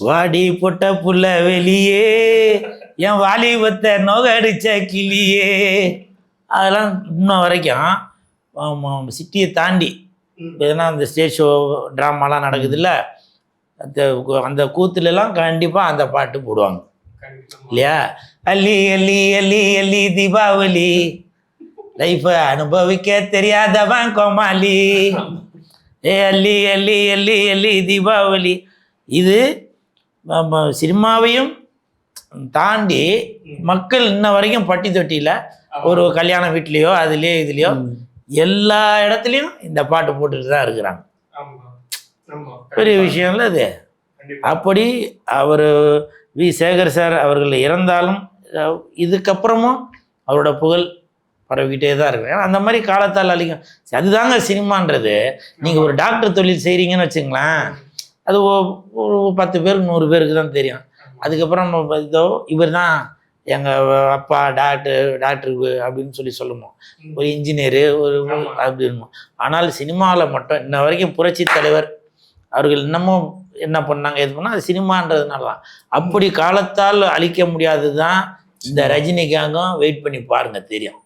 வாடி பொட்ட புள்ள வெளியே என் வாலிபத்தை நோகடிச்ச கிளியே. அதெல்லாம் இன்னும் வரைக்கும் சிட்டியை தாண்டி எதனா அந்த ஸ்டேஜ் ஷோ ட்ராமாலாம் நடக்குதுல்ல, அந்த அந்த கூத்துலலாம் கண்டிப்பாக அந்த பாட்டு போடுவாங்க இல்லையா? அள்ளி அள்ளி அள்ளி அள்ளி தீபாவளி, லைஃப்பை அனுபவிக்க தெரியாதவன் கோமாளி. அள்ளி அள்ளி அள்ளி அள்ளி தீபாவளி. இது சினிமாவையும் தாண்டி மக்கள் இன்ன வரைக்கும் பட்டி தொட்டியில் ஒரு கல்யாண வீட்லேயோ அதுலேயோ இதுலேயோ எல்லா இடத்துலையும் இந்த பாட்டு போட்டுட்டு தான் இருக்கிறாங்க. பெரிய விஷயம்ல அது. அப்படி அவர் வி சேகர் சார் அவர்கள் இறந்தாலும் இதுக்கப்புறமும் அவரோட புகழ் பரவிக்கிட்டே தான் இருக்கு. ஏன்னா அந்த மாதிரி காலத்தால் அழிக்கும். அதுதாங்க சினிமான்றது. நீங்கள் ஒரு டாக்டர் தொழில் செய்கிறீங்கன்னு வச்சுங்களேன், அது ஒரு 10 பேருக்கு 100 பேருக்கு தான் தெரியும். அதுக்கப்புறம் இதோ இவர் தான் எங்கள் அப்பா டாக்டருக்கு அப்படின்னு சொல்லணும், ஒரு இன்ஜினியரு ஒரு அப்படின்னு. ஆனால் சினிமாவில் மட்டும் இன்ன வரைக்கும் புரட்சி தலைவர் அவர்கள் இன்னமும் என்ன பண்ணாங்க எது பண்ணால் அது சினிமான்றதுனால தான். அப்படி காலத்தால் அழிக்க முடியாதது தான் இந்த ரஜினிகாங்கும். வெயிட் பண்ணி பாருங்கள் தெரியும்.